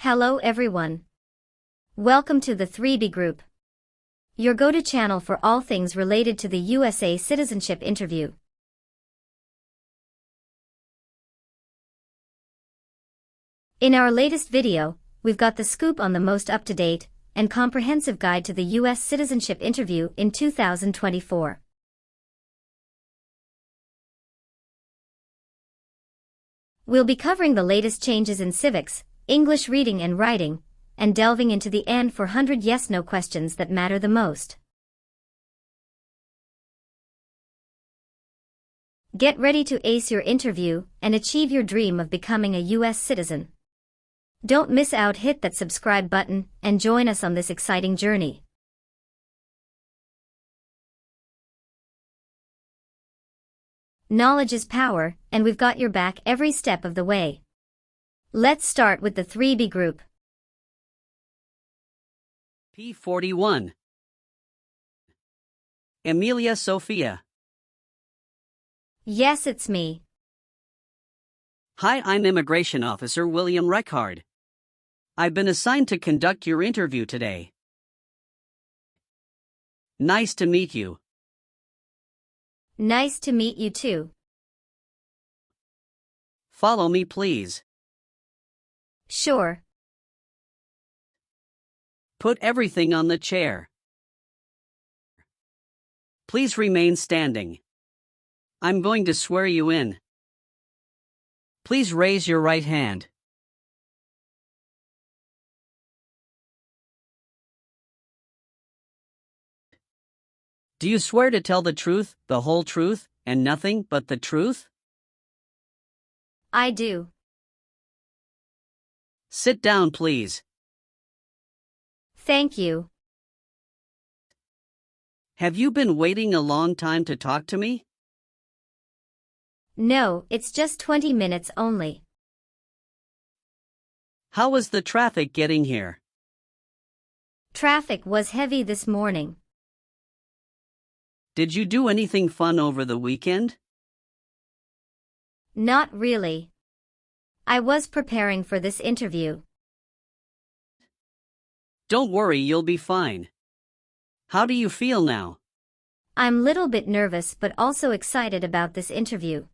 Hello everyone. Welcome to the 3B Group, your go-to channel for all things related to the USA citizenship interview. In our latest video, we've got the scoop on the most up-to-date and comprehensive guide to the U.S. citizenship interview in 2024. We'll be covering the latest changes in civics, English reading and writing, and delving into the N-400 yes-no questions that matter the most. Get ready to ace your interview and achieve your dream of becoming a U.S. citizen. Don't miss out, hit that subscribe button and join us on this exciting journey. Knowledge is power, and we've got your back every step of the way. Let's start with the 3B Group. P41. Emilia Sophia. Yes, it's me. Hi, I'm Immigration Officer William Reckard. I've been assigned to conduct your interview today. Nice to meet you. Nice to meet you too. Follow me, please. Sure. Put everything on the chair. Please remain standing. I'm going to swear you in. Please raise your right hand. Do you swear to tell the truth, the whole truth, and nothing but the truth? I do. Sit down, please. Thank you. Have you been waiting a long time to talk to me? No, it's just 20 minutes only. How was the traffic getting here? Traffic was heavy this morning. Did you do anything fun over the weekend? Not really. I was preparing for this interview. Don't worry, you'll be fine. How do you feel now? I'm a little bit nervous but also excited about this interview.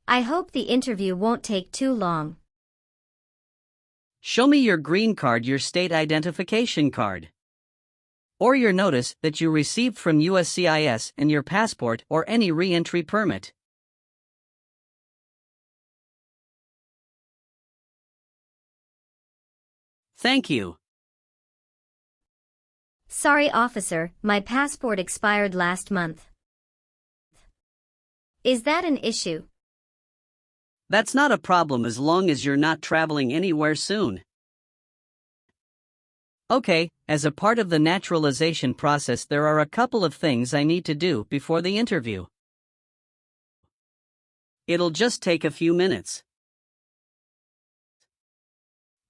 I hope the interview won't take too long. Show me your green card, your state identification card, or your notice that you received from USCIS, and your passport or any re-entry permit. Thank you. Sorry, officer, my passport expired last month. Is that an issue? That's not a problem as long as you're not traveling anywhere soon. Okay, as a part of the naturalization process, there are a couple of things I need to do before the interview. It'll just take a few minutes.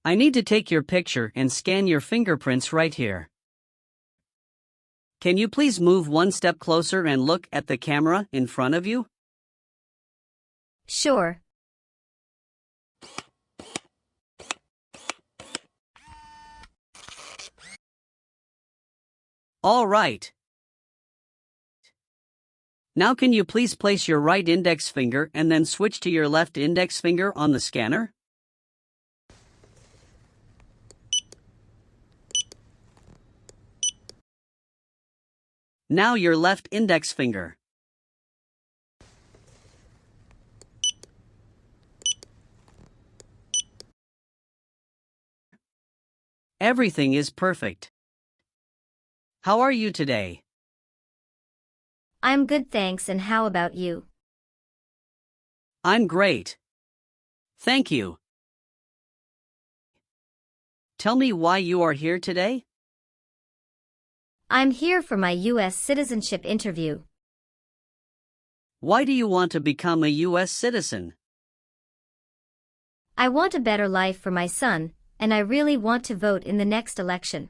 I need to take your picture and scan your fingerprints right here. Can you please move one step closer and look at the camera in front of you? Sure. All right. Now can you please place your right index finger and then switch to your left index finger on the scanner? Now your left index finger. Everything is perfect. How are you today? I'm good, thanks, and how about you? I'm great. Thank you. Tell me why you are here today? I'm here for my U.S. citizenship interview. Why do you want to become a U.S. citizen? I want a better life for my son, and I really want to vote in the next election.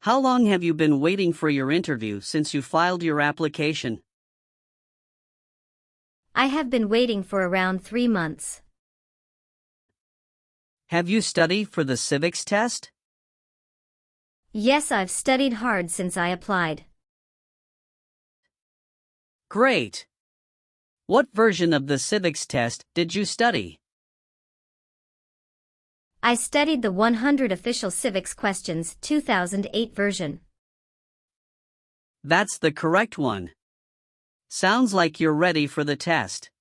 How long have you been waiting for your interview since you filed your application? I have been waiting for around 3 months. Have you studied for the civics test? Yes, I've studied hard since I applied. Great! What version of the civics test did you study? I studied the 100 Official Civics Questions 2008 version. That's the correct one. Sounds like you're ready for the test.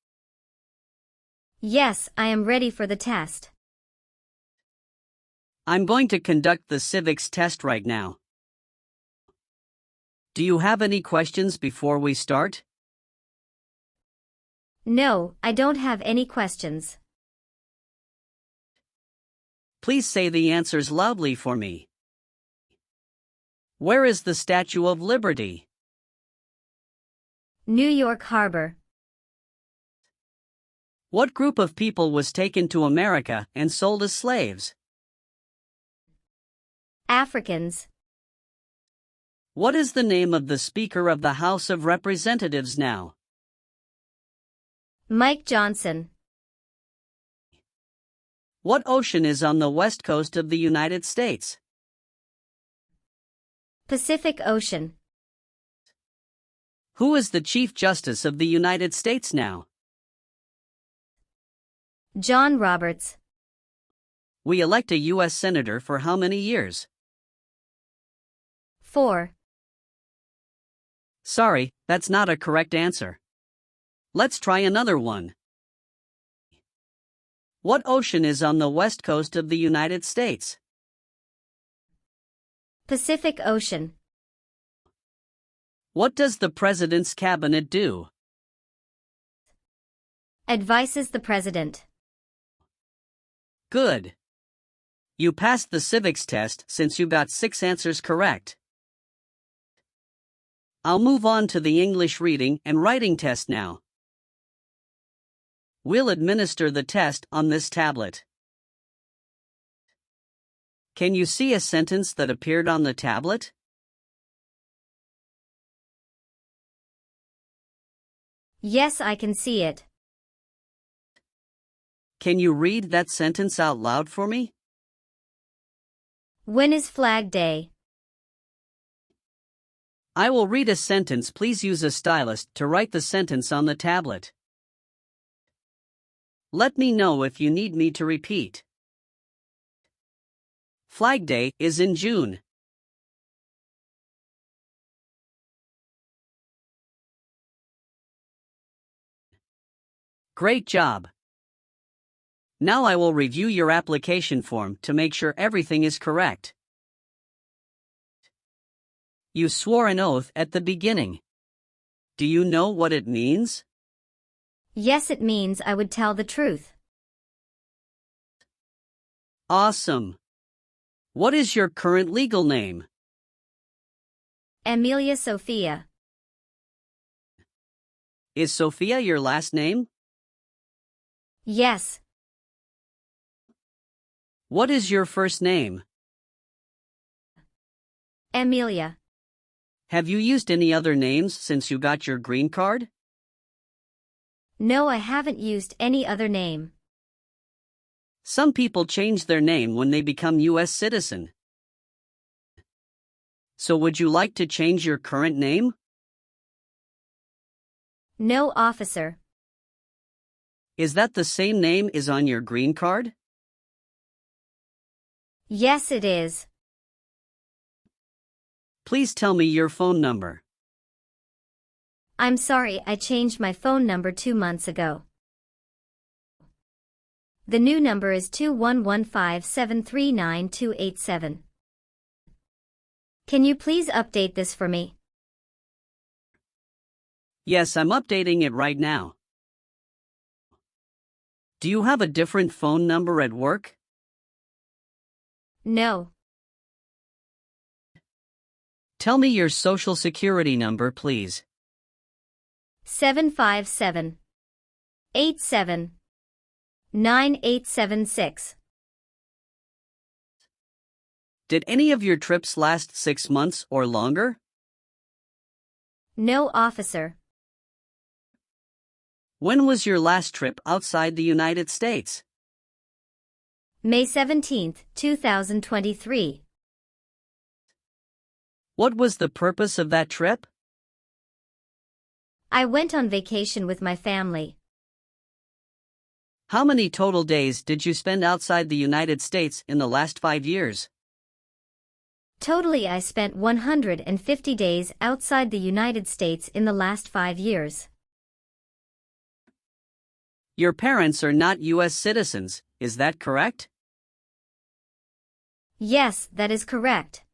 Yes, I am ready for the test. I'm going to conduct the civics test right now. Do you have any questions before we start? No, I don't have any questions. Please say the answers loudly for me. Where is the Statue of Liberty? New York Harbor. What group of people was taken to America and sold as slaves? Africans. What is the name of the Speaker of the House of Representatives now? Mike Johnson. What ocean is on the west coast of the United States? Pacific Ocean. Who is the Chief Justice of the United States now? John Roberts. We elect a U.S. Senator for how many years? 4. Sorry, that's not a correct answer. Let's try another one. What ocean is on the west coast of the United States? Pacific Ocean. What does the President's Cabinet do? Advises the President. Good. You passed the civics test since you got 6 answers correct. I'll move on to the English reading and writing test now. We'll administer the test on this tablet. Can you see a sentence that appeared on the tablet? Yes, I can see it. Can you read that sentence out loud for me? When is Flag Day? I will read a sentence. Please use a stylus to write the sentence on the tablet. Let me know if you need me to repeat. Flag Day is in June. Great job. Now I will review your application form to make sure everything is correct. You swore an oath at the beginning. Do you know what it means? Yes, it means I would tell the truth. Awesome. What is your current legal name? Amelia Sophia. Is Sophia your last name? Yes. What is your first name? Amelia. Have you used any other names since you got your green card? No, I haven't used any other name. Some people change their name when they become U.S. citizen. So would you like to change your current name? No, officer. Is that the same name is on your green card? Yes, it is. Please tell me your phone number. I'm sorry, I changed my phone number 2 months ago. The new number is 2115739287. Can you please update this for me? Yes, I'm updating it right now. Do you have a different phone number at work? No. Tell me your social security number, please. 757 87 9876. Did any of your trips last 6 months or longer? No, officer. When was your last trip outside the United States? May 17, 2023. What was the purpose of that trip? I went on vacation with my family. How many total days did you spend outside the United States in the last 5 years? Totally, I spent 150 days outside the United States in the last 5 years. Your parents are not U.S. citizens, is that correct? Yes, that is correct.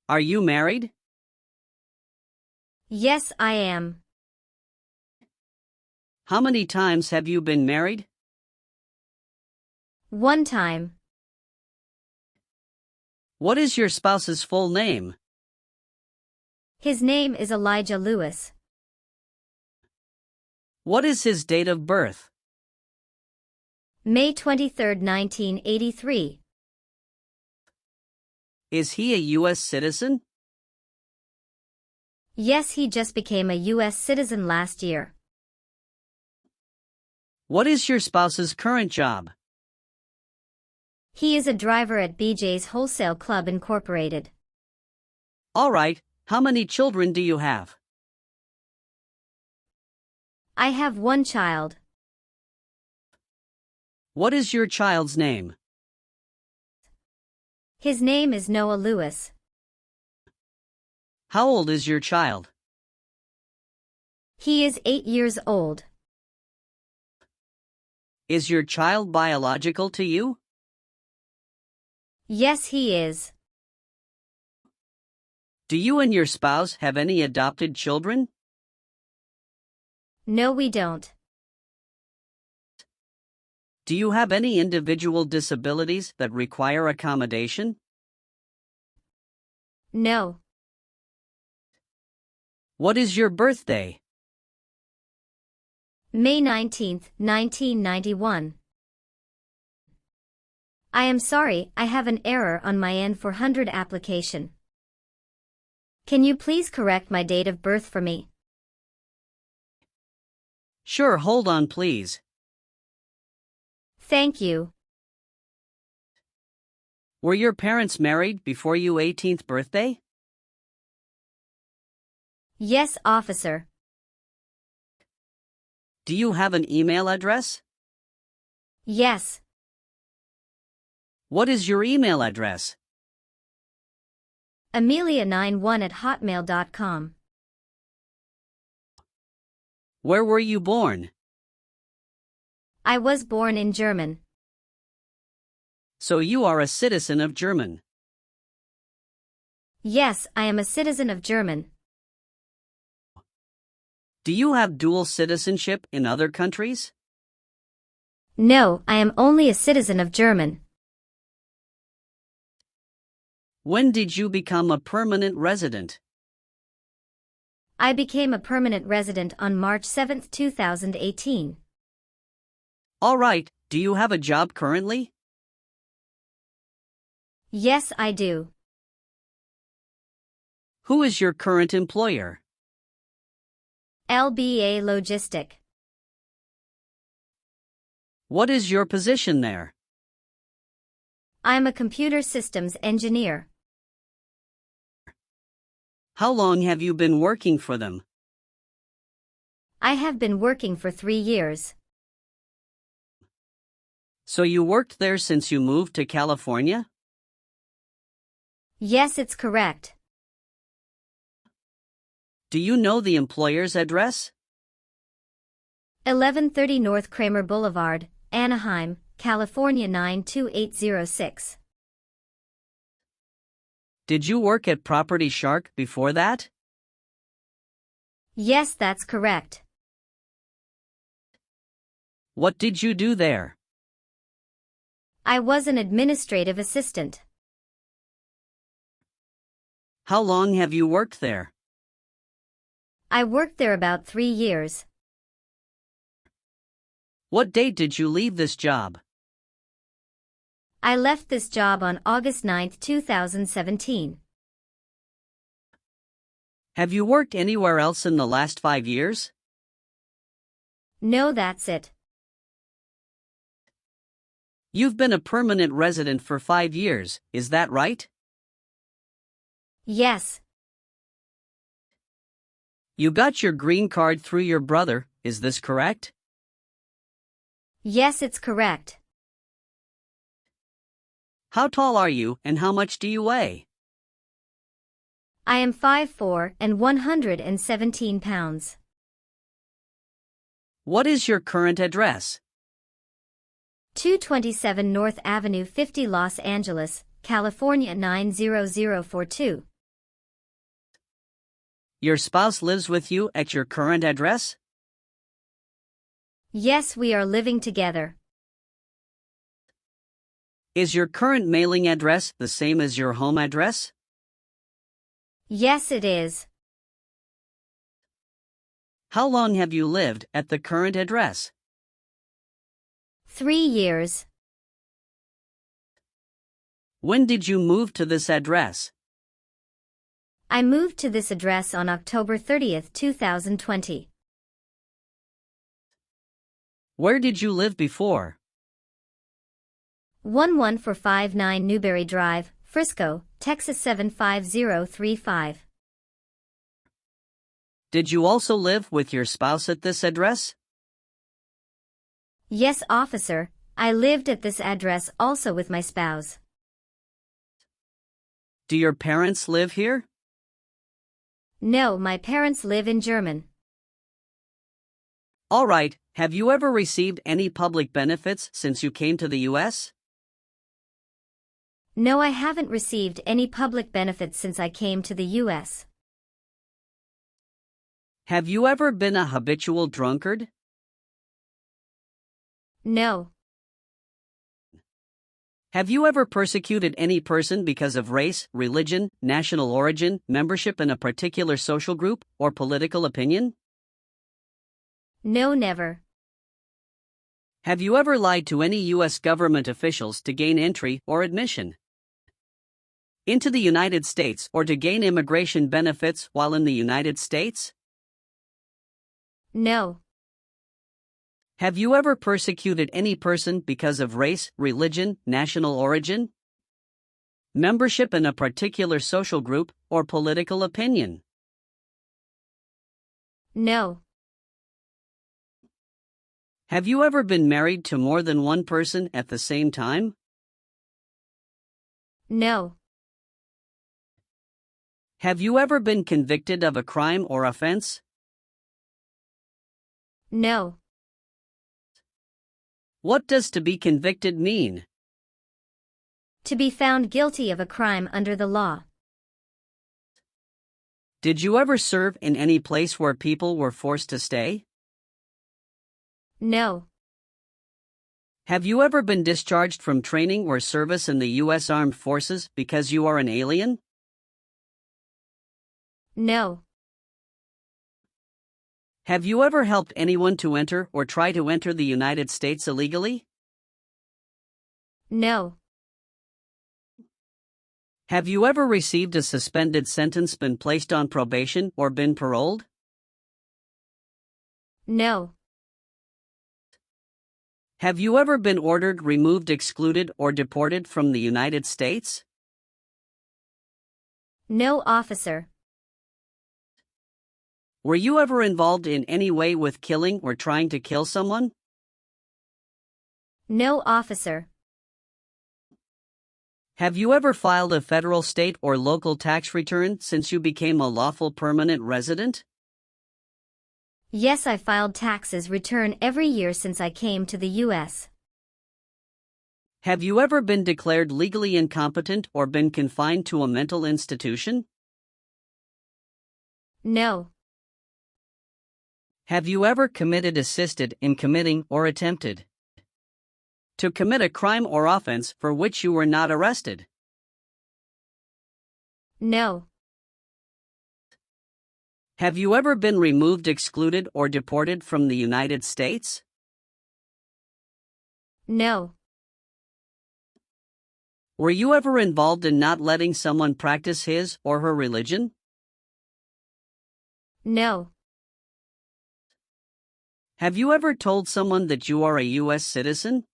Are you married? Yes, I am. How many times have you been married? One time. What is your spouse's full name? His name is Elijah Lewis. What is his date of birth? May 23, 1983. Is he a U.S. citizen? Yes, he just became a U.S. citizen last year. What is your spouse's current job? He is a driver at BJ's Wholesale Club Incorporated. All right, how many children do you have? I have one child. What is your child's name? His name is Noah Lewis. How old is your child? He is 8 years old. Is your child biological to you? Yes, he is. Do you and your spouse have any adopted children? No, we don't. Do you have any individual disabilities that require accommodation? No. What is your birthday? May 19, 1991. I am sorry, I have an error on my N-400 application. Can you please correct my date of birth for me? Sure, hold on please. Thank you. Were your parents married before your 18th birthday? Yes, officer. Do you have an email address? Yes. What is your email address? Amelia91@hotmail.com. Where were you born? I was born in German. So you are a citizen of German. Yes, I am a citizen of German. Do you have dual citizenship in other countries? No, I am only a citizen of German. When did you become a permanent resident? I became a permanent resident on March 7, 2018. All right, do you have a job currently? Yes, I do. Who is your current employer? LBA Logistic. What is your position there? I'm a computer systems engineer. How long have you been working for them? I have been working for 3 years. So you worked there since you moved to California? Yes, it's correct. Do you know the employer's address? 1130 North Kramer Boulevard, Anaheim, California 92806. Did you work at Property Shark before that? Yes, that's correct. What did you do there? I was an administrative assistant. How long have you worked there? I worked there about 3 years. What date did you leave this job? I left this job on August 9, 2017. Have you worked anywhere else in the last 5 years? No, that's it. You've been a permanent resident for 5 years, is that right? Yes. You got your green card through your brother, is this correct? Yes, it's correct. How tall are you and how much do you weigh? I am 5'4" and 117 pounds. What is your current address? 227 North Avenue 50 Los Angeles, California 90042. Your spouse lives with you at your current address? Yes, we are living together. Is your current mailing address the same as your home address? Yes, it is. How long have you lived at the current address? 3 years. When did you move to this address? I moved to this address on October 30th, 2020. Where did you live before? 11459 Newberry Drive, Frisco, Texas 75035. Did you also live with your spouse at this address? Yes, officer, I lived at this address also with my spouse. Do your parents live here? No, my parents live in Germany. All right, have you ever received any public benefits since you came to the U.S.? No, I haven't received any public benefits since I came to the U.S. Have you ever been a habitual drunkard? No. Have you ever persecuted any person because of race, religion, national origin, membership in a particular social group, or political opinion? No, never. Have you ever lied to any U.S. government officials to gain entry or admission into the United States or to gain immigration benefits while in the United States? No. Have you ever persecuted any person because of race, religion, national origin, membership in a particular social group, or political opinion? No. Have you ever been married to more than one person at the same time? No. Have you ever been convicted of a crime or offense? No. What does to be convicted mean? To be found guilty of a crime under the law. Did you ever serve in any place where people were forced to stay? No. Have you ever been discharged from training or service in the U.S. Armed Forces because you are an alien? No. Have you ever helped anyone to enter or try to enter the United States illegally? No. Have you ever received a suspended sentence, been placed on probation, or been paroled? No. Have you ever been ordered, removed, excluded, or deported from the United States? No, officer. Were you ever involved in any way with killing or trying to kill someone? No, officer. Have you ever filed a federal, state, or local tax return since you became a lawful permanent resident? Yes, I filed taxes return every year since I came to the U.S. Have you ever been declared legally incompetent or been confined to a mental institution? No. Have you ever committed, assisted in committing, or attempted to commit a crime or offense for which you were not arrested? No. Have you ever been removed, excluded, or deported from the United States? No. Were you ever involved in not letting someone practice his or her religion? No. Have you ever told someone that you are a U.S. citizen?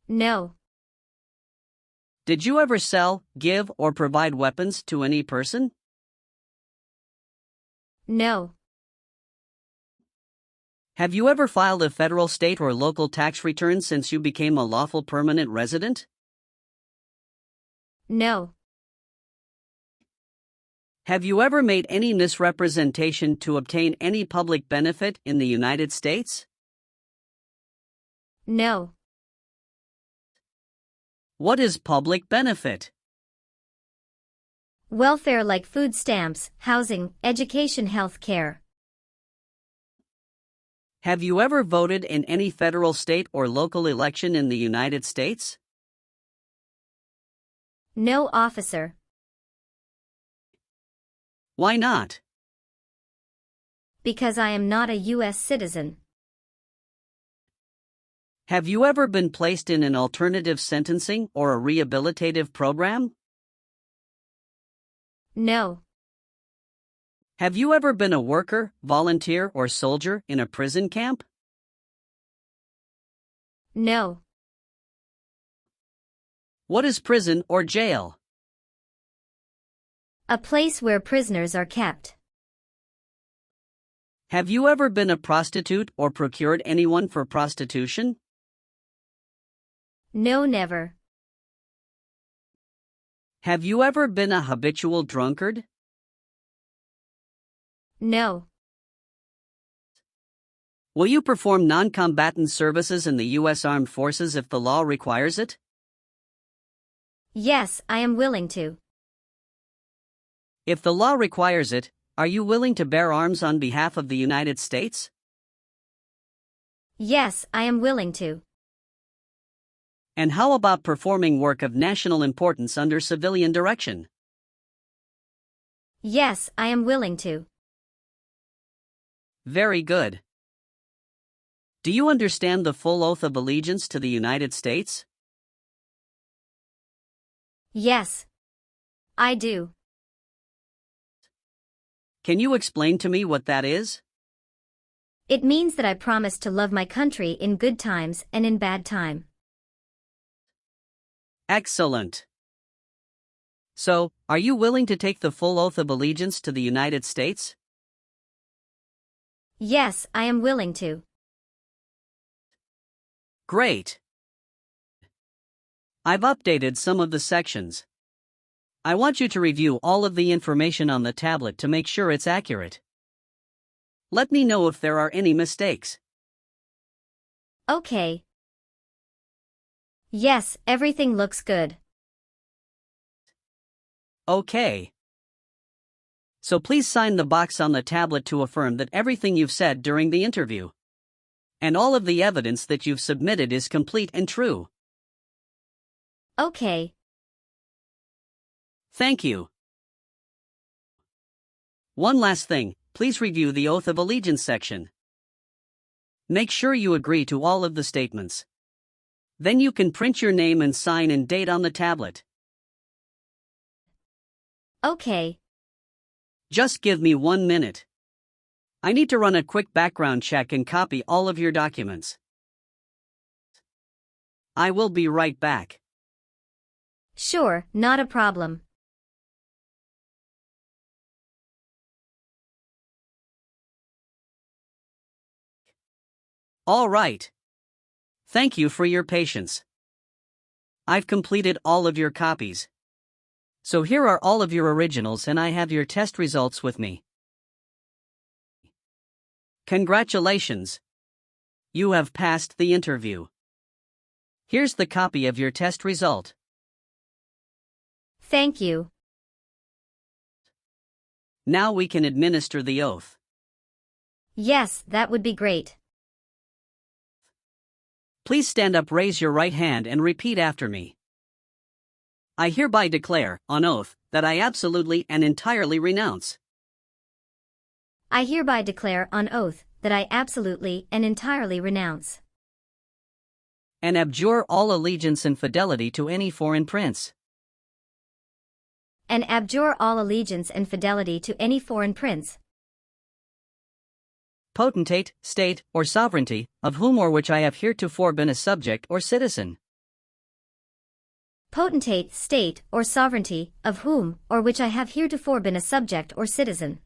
No. Did you ever sell, give, or provide weapons to any person? No. Have you ever filed a federal, state, or local tax return since you became a lawful permanent resident? No. Have you ever made any misrepresentation to obtain any public benefit in the United States? No. What is public benefit? Welfare like food stamps, housing, education, health care. Have you ever voted in any federal, state, or local election in the United States? No, officer. Why not? Because I am not a U.S. citizen. Have you ever been placed in an alternative sentencing or a rehabilitative program? No. Have you ever been a worker, volunteer, or soldier in a prison camp? No. What is prison or jail? A place where prisoners are kept. Have you ever been a prostitute or procured anyone for prostitution? No, never. Have you ever been a habitual drunkard? No. Will you perform non-combatant services in the U.S. Armed Forces if the law requires it? Yes, I am willing to. If the law requires it, are you willing to bear arms on behalf of the United States? Yes, I am willing to. And how about performing work of national importance under civilian direction? Yes, I am willing to. Very good. Do you understand the full oath of allegiance to the United States? Yes. I do. Can you explain to me what that is? It means that I promise to love my country in good times and in bad time. Excellent. So, are you willing to take the full oath of allegiance to the United States? Yes, I am willing to. Great. I've updated some of the sections. I want you to review all of the information on the tablet to make sure it's accurate. Let me know if there are any mistakes. Okay. Yes, everything looks good. Okay. So please sign the box on the tablet to affirm that everything you've said during the interview and all of the evidence that you've submitted is complete and true. Okay. Thank you. One last thing, please review the Oath of Allegiance section. Make sure you agree to all of the statements. Then you can print your name and sign and date on the tablet. Okay. Just give me 1 minute. I need to run a quick background check and copy all of your documents. I will be right back. Sure, not a problem. All right. Thank you for your patience. I've completed all of your copies. So here are all of your originals and I have your test results with me. Congratulations. You have passed the interview. Here's the copy of your test result. Thank you. Now we can administer the oath. Yes, that would be great. Please stand up, raise your right hand and repeat after me. I hereby declare, on oath, that I absolutely and entirely renounce I hereby declare on oath that I absolutely and entirely renounce and abjure all allegiance and fidelity to any foreign prince, and abjure all allegiance and fidelity to any foreign prince, potentate, state, or sovereignty, of whom or which I have heretofore been a subject or citizen, potentate, state, or sovereignty, of whom, or which I have heretofore been a subject or citizen.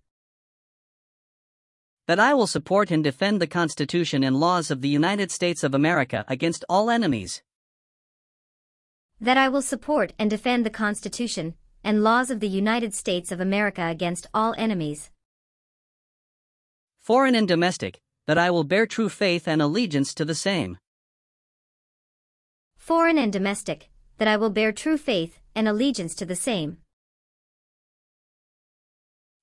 That I will support and defend the Constitution and laws of the United States of America against all enemies. That I will support and defend the Constitution and laws of the United States of America against all enemies, foreign and domestic, that I will bear true faith and allegiance to the same. Foreign and domestic, that I will bear true faith and allegiance to the same.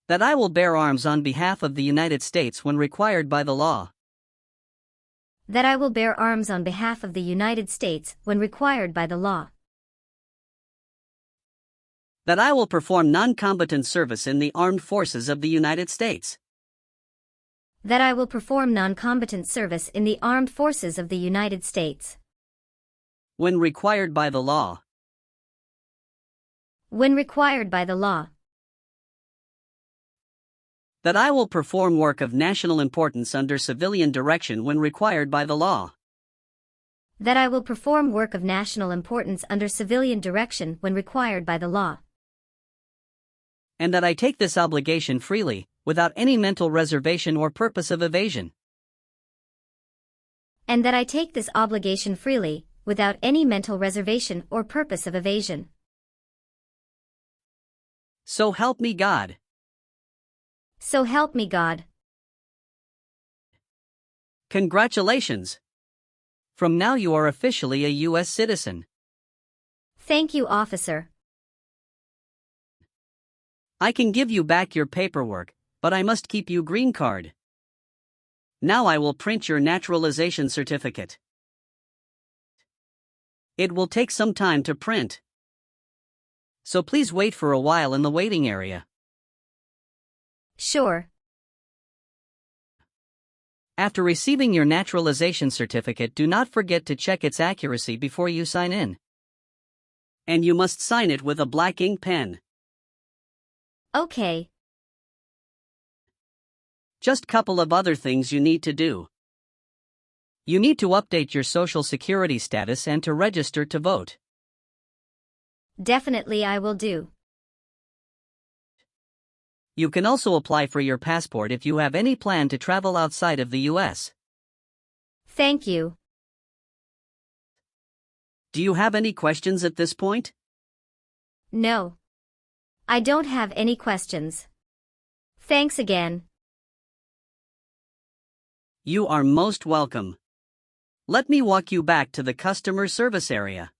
That I will bear arms on behalf of the United States when required by the law. That I will bear arms on behalf of the United States when required by the law. That I will perform non-combatant service in the armed forces of the United States. That I will perform non-combatant service in the armed forces of the United States when required by the law. When required by the law. That I will perform work of national importance under civilian direction when required by the law. That I will perform work of national importance under civilian direction when required by the law. And that I take this obligation freely, without any mental reservation or purpose of evasion. And that I take this obligation freely, without any mental reservation or purpose of evasion. So help me God. So help me God. Congratulations! From now you are officially a U.S. citizen. Thank you, officer. I can give you back your paperwork, but I must keep you green card. Now I will print your naturalization certificate. It will take some time to print, so please wait for a while in the waiting area. Sure. After receiving your naturalization certificate, do not forget to check its accuracy before you sign in. And you must sign it with a black ink pen. Okay. Just couple of other things you need to do. You need to update your Social Security status and to register to vote. Definitely I will do. You can also apply for your passport if you have any plan to travel outside of the U.S. Thank you. Do you have any questions at this point? No. I don't have any questions. Thanks again. You are most welcome. Let me walk you back to the customer service area.